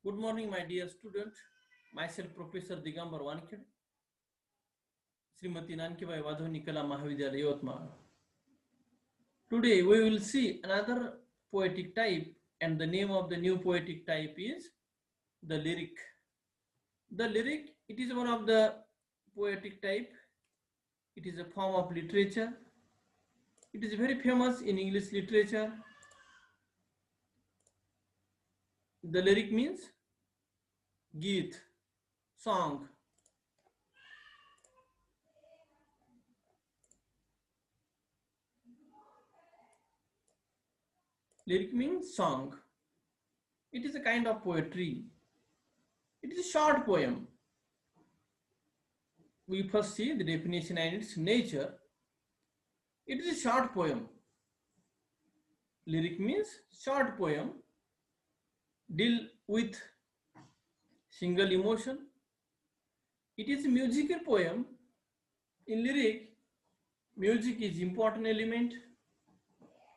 Good morning, my dear student. Myself, Professor Digambar Wankhed, Srimati Nankibai Vadhavani Kala Mahavidyalaya, Yavatmal. Today, we will see another poetic type, and the name of the new poetic type is the lyric. The lyric, it is one of the poetic type. It is a form of literature. It is very famous in English literature. The lyric means geet, song. Lyric means song. It is a kind of poetry. It is a short poem. We first see the definition and its nature. It is a short poem. Lyric means short poem, deal with single emotion. It is a musical poem. In lyric, music is important element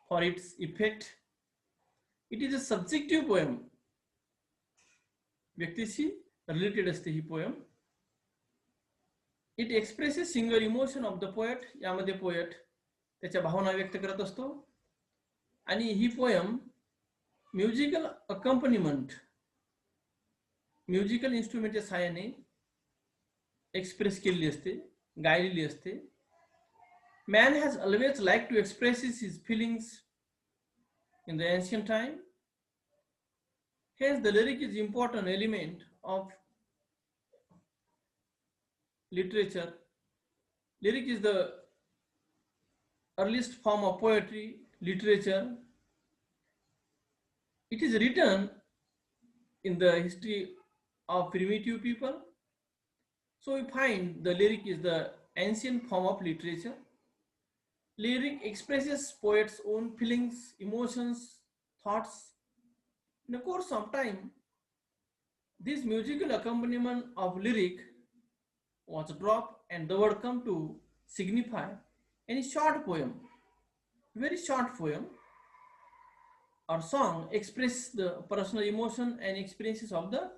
for its effect. It is a subjective poem. व्यक्तीशी related असते ही poem. It expresses single emotion of the poet. यामध्ये poet त्याच्या भावना व्यक्त करत असतो आणि ही पोएम म्युझिकल अकंपनीमेंट, म्युझिकल इन्स्ट्रुमेंटच्या सहाय्याने एक्सप्रेस केलेली असते, गायलेली असते. Man has always liked to express his feelings in the ancient time. Hence, the lyric is important element of literature. Lyric is the earliest form of poetry, literature. It is written in the history of primitive people. So we find the lyric is the ancient form of literature. Lyric expresses poet's own feelings, emotions, thoughts. In the course of time, this musical accompaniment of lyric was dropped and the word come to signify any short poem, very short poem or song express the personal emotion and experiences of the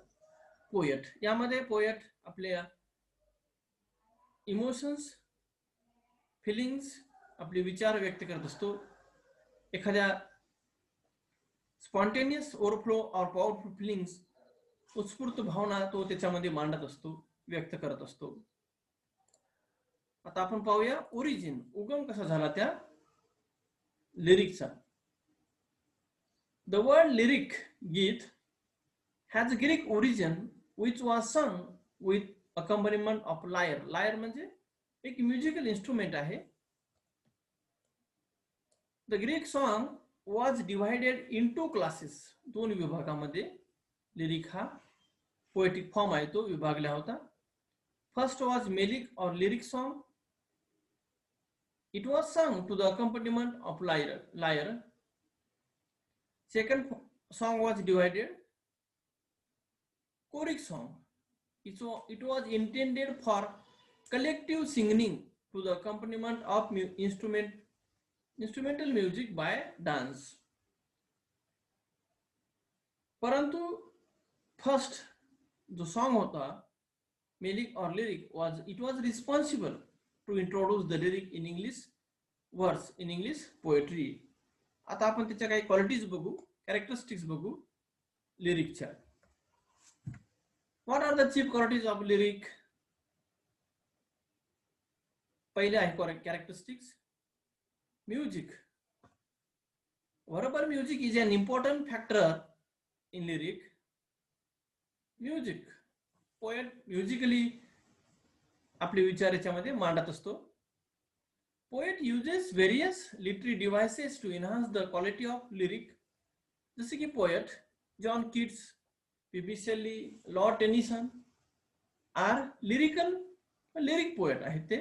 poet. यामध्ये poet आपल्या emotions, feelings, आपले विचार व्यक्त करत असतो. एखाद्या spontaneous overflow और powerful fillings, उत्स्फूर्त भावना तो त्याच्यामध्ये मांडत असतो, व्यक्त करत असतो. आता आपण पाहूया ओरिजिन, उगम कसा झाला त्या लिरिकचा. द वर्ड लिरिक, गीत, has a Greek origin which was sung with accompaniment of lyre. Lyre म्हणजे एक म्युझिकल इन्स्ट्रुमेंट आहे. The Greek song was divided into classes. दोन विभागामध्ये लिरिक हा पोएटिक फॉर्म आहे तो विभागला होता. First was Melic or lyric song. It was sung to the accompaniment of lyre. Second song was divided choric song. It was intended for collective singing to the accompaniment of instrumental music by dance. परंतु first जो song होता malic और lyric was responsible to introduce the lyric in English verse, in English poetry. आता आपण त्याच्या काही qualities बघू, characteristics बघू लिरिकच्या. What are the chief qualities of lyric? पहिले आहे characteristics. Music. Verbal music is an important factor in lyric. Music. Poet musically आपले विचार याच्यामध्ये मांडत असतो. Poet uses various literary devices to enhance the quality of lyric. जसे की poet John Keats, P.B. Shelley, Lord Tennyson are lyric poet आहेत ते.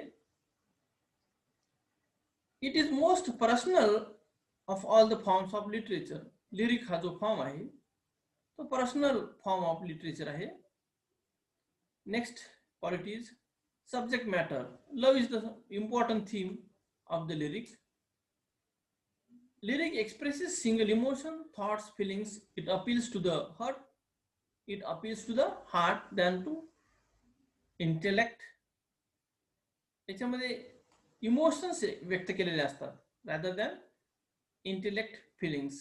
It is most personal of all the forms of literature. Lyric हा जो form आहे तो personal form of literature आहे. Next qualities, subject matter. Love is the important theme of the lyric. Lyric expresses single emotion, thoughts, feelings. It appeals to the heart. it appeals to the heart than to intellect. याच्यामध्ये emotions व्यक्त केलेले असतात rather than intellect feelings.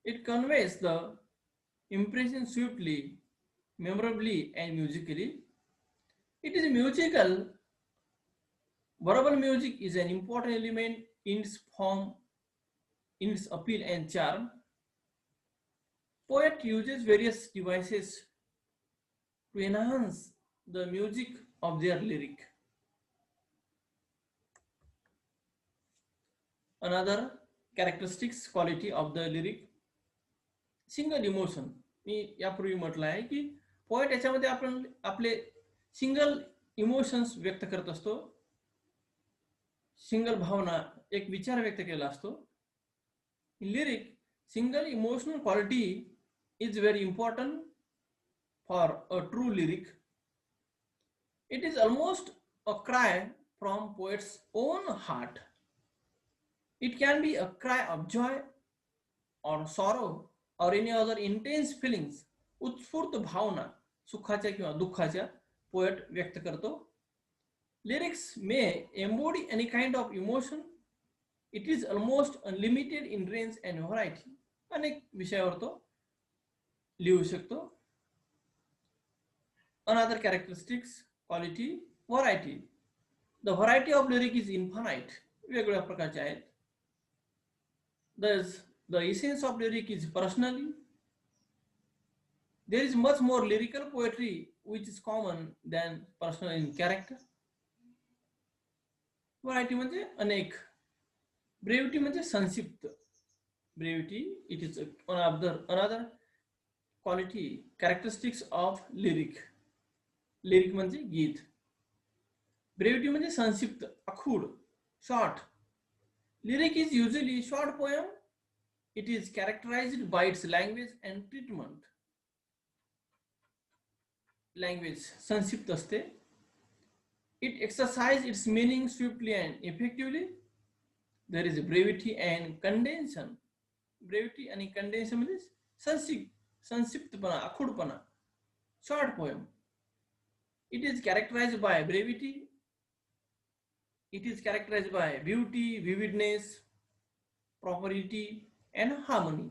It conveys the impression swiftly, memorably, and musically. It is musical. Verbal music is an important element in its form, in its appeal and charm. Poet uses various devices to enhance the music of their lyric. Another characteristics quality of the lyric, single emotion. मी यापूर्वी म्हटलं आहे की poet याच्यामध्ये आपण आपले single emotions व्यक्त करत असतो, सिंगल भावना, एक विचार व्यक्त केला असतो. In lyric single emotional quality is very important for a true lyric. It is almost a cry from poet's own heart. It can be a cry of joy or sorrow or any other intense feelings. उत्स्फूर्त भावना, सुखाच्या किंवा दुःखाच्या poet व्यक्त करतो. Lyrics may embody any kind of emotion. It is almost unlimited in range and variety. अनेक विषयावर तो लिहू शकतो. Another characteristics quality, variety. The variety of lyric is infinite. वेगवेगळ्या प्रकारचे आहेत. Thus, the essence of lyric is personally. There is much more lyrical poetry which is common than personal in character. Variety म्हणजे अनेक. Brevity म्हणजे संक्षिप्त. Brevity, it is another quality, characteristics of lyric. Lyric म्हणजे गीत. Brevity म्हणजे संक्षिप्त, अखूड, short. Lyric is usually short poem. It is characterized by its language and treatment. Language संक्षिप्त असते. It exercises its meaning swiftly and effectively. There is brevity and condensation. Brevity आणि condensation म्हणजे संक्षिप्तपणा, अखूडपणा. Short poem. It is characterized by brevity. It is characterized by beauty, vividness, propriety, and harmony.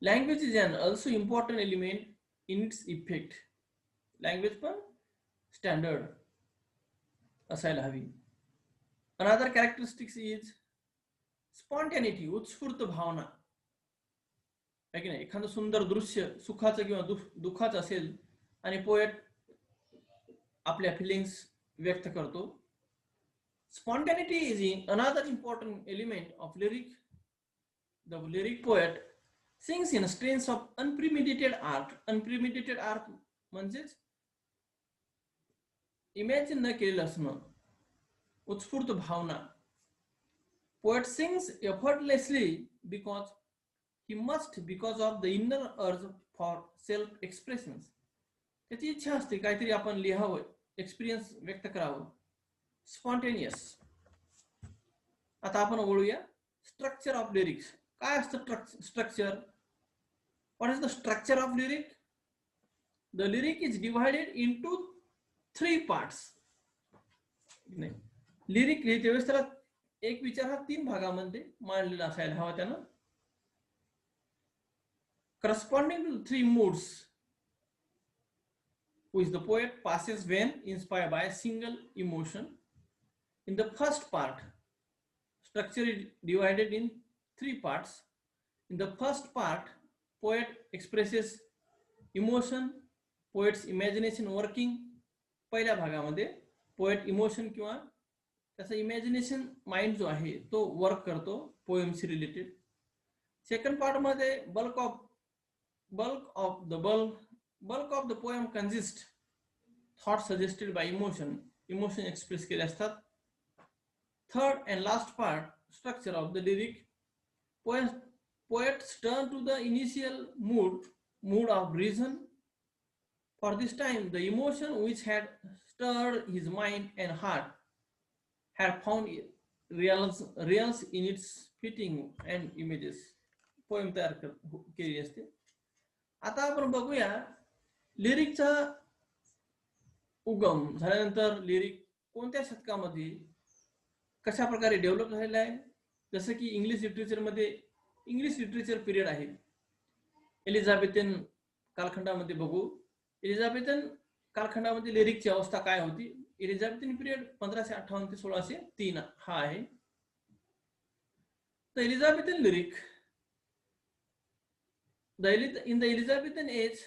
Language is an also important element in its effect. Language पण standard असायला हवी. Another characteristics is spontaneity, उत्स्फूर्त भावना. आहे की नाही, एखादं सुंदर दृश्य सुखाचं किंवा दुःखाचं असेल आणि पोएट आपल्या फिलिंग्स व्यक्त करतो. Spontaneity is another important element of lyric. The lyric poet sings in strains of unpremeditated art. Unpremeditated art म्हणजेच इमॅजिन न केलेलं असणं, उत्स्फूर्त भावना. Poet sings effortlessly because he must, because of the inner urge for self-expression. त्याची इच्छा असते काहीतरी आपण लिहावं, एक्सपिरियन्स व्यक्त करावं. Spontaneous. आता आपण बोलूया स्ट्रक्चर ऑफ लिरिक्स. काय असतं structure? What is the structure of lyric? The lyric is divided into 3 parts. Lyric लिहिते वेळेस त्याला एक विचार हा 3 भागामध्ये मांडलेला असायला हवा त्यानं. Corresponding to 3 moods which the poet passes when inspired by a single emotion. In the first part, structure is divided in 3 parts. In the first part, poet expresses emotion, poet's imagination working. पहिल्या भागामध्ये poet emotion किंवा त्याचा imagination mind जो आहे तो work करतो पोएमशी related. Second part मध्ये bulk of the poem consists thoughts suggested by emotion express केले असतात. Third and last part, structure of the lyric. Poets turn to the initial mood of reason. For this time, the emotion which had stirred his mind and heart had found realms in its fitting and images. Poem तयार केली असते. आता आपण बघूया लिरिकचा उगम झाल्यानंतर lyric कोणत्या शतकामध्ये कशा प्रकारे डेव्हलप झालेला आहे. जसं की इंग्लिश लिटरेचरमध्ये इंग्लिश लिटरेचर पिरियड आहे. एलिझाबेथन कालखंडामध्ये बघू. एलिझाबेथन कालखंडामध्ये लिरिकची अवस्था काय होती. एलिझाबेथन पिरियड 1558 ते 1603 हा आहे. तर एलिझाबेथन lyric in the Elizabethan age,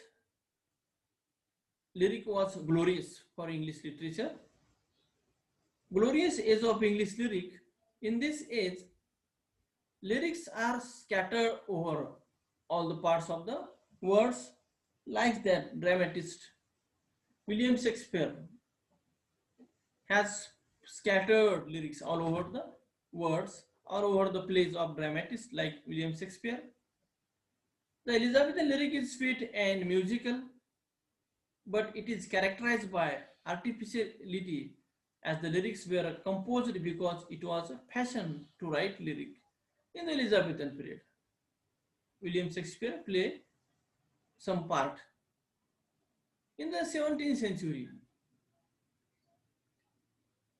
lyric was glorious for English literature. Glorious age of English lyric. In this age, lyrics are scattered over all the parts of the words, like that dramatist William Shakespeare has scattered lyrics all over the words, all over the plays of dramatists like William Shakespeare. The Elizabethan lyric is sweet and musical, but it is characterized by artificiality, as the lyrics were composed because it was a fashion to write lyric. In the Elizabethan period, William Shakespeare played some part. In the 17th century,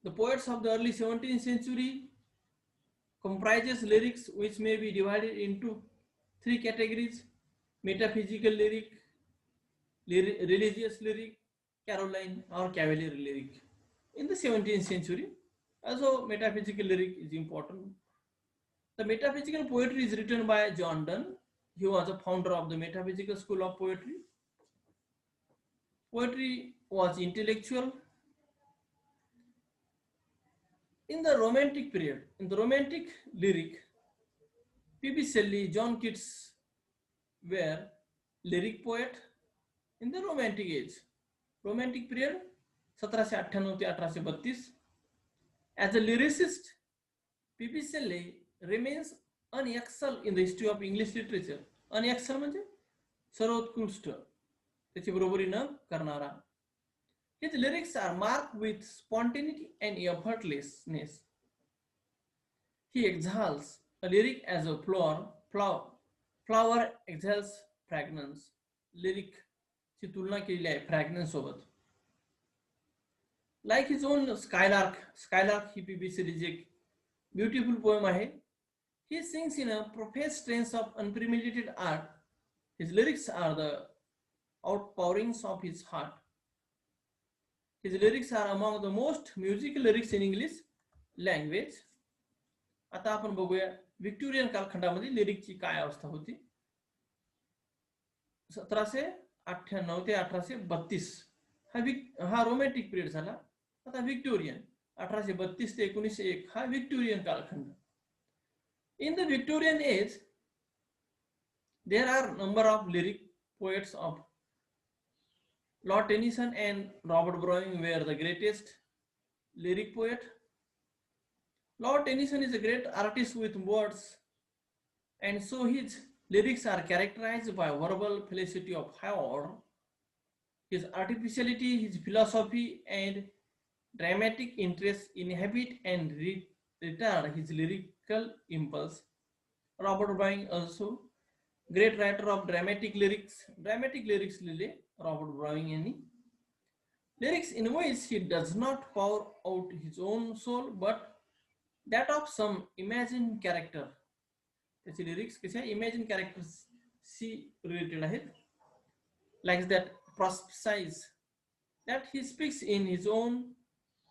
the poets of the early 17th century comprises lyrics which may be divided into three categories: metaphysical lyric, religious lyric, Caroline or Cavalier lyric. In the 17th century, also metaphysical lyric is important. The metaphysical poetry is written by John Donne. He was a founder of the metaphysical school of poetry. Poetry was intellectual. In the romantic period, in the romantic lyric, P.B. Shelley, John Keats were lyric poet. In the romantic age, romantic period 1798 ते 1832, as a lyricist, P.B. Shelley remains unexcel in the history of English literature. Unexcel म्हणजे सर्वोत्कृष्ट, त्याची बरोबरी न करणारा. His lyrics are marked with spontaneity and effortlessness. He exhales a lyric as a flower exhales fragrance. Lyric ची तुलना केलेली आहे फ्रॅग्रन्स सोबत. Like his own Skylark ही P.B. Shelley's एक ब्युटिफुल पोएम आहे. He sings in a professed strains of unpremeditated art. His lyrics are the outpourings of his heart. His lyrics are among the most musical lyrics in English language. आता आपण बघूया Victorian कालखंडामध्ये लिरिकची काय अवस्था होती. 1798 ते 1832 हा रोमॅन्टिक पिरियड झाला. आता व्हिक्टोरियन 1832 ते 1901 हा व्हिक्टोरियन कालखंड. In the Victorian age, there are number of lyric poets of Lord Tennyson and Robert Browning were the greatest lyric poet. Lord Tennyson is a great artist with words, and so his lyrics are characterized by verbal felicity of high order. His artificiality, his philosophy, and dramatic interest inhabit and retard his lyrical impulse. Robert Browning also great writer of dramatic lyrics लिहिले Robert Browning यांनी. Lyrics in which he does not pour out his own soul but that of some imagined character. त्याचे lyrics कशा imagined characters she related आहेत. Like that prophesies that he speaks in his own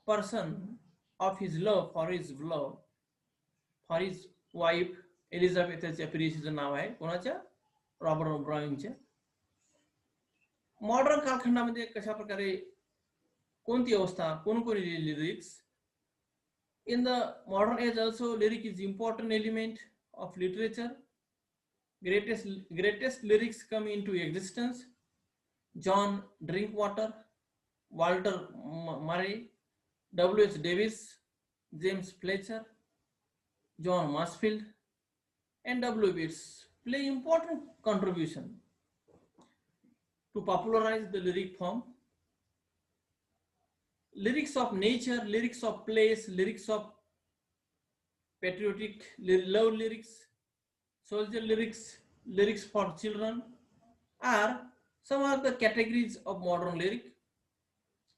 person of his love for his wife एलिझाबेथच्या पिरियडचं नाव आहे कोणाच्या, Robert ब्राउनिंगच्या. Modern कालखंडामध्ये कशा प्रकारे कोणती अवस्था कोणकोणी lyrics. In the modern age also lyric is important element of literature. Greatest lyrics come into existence. John Drinkwater, Walter Murray, W.H. Davis, James Fletcher, John Masefield, and W. Yeats play important contribution to popularize the lyric form. Lyrics of nature, lyrics of place, lyrics of patriotic love lyrics, soldier lyrics, lyrics for children, are some of the categories of modern lyric.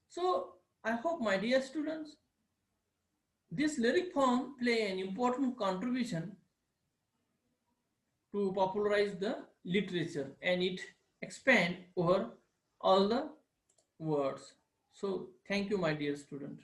So I hope, my dear students, this lyric form play an important contribution to popularize the literature, and it expand over all the words. So thank you, my dear student.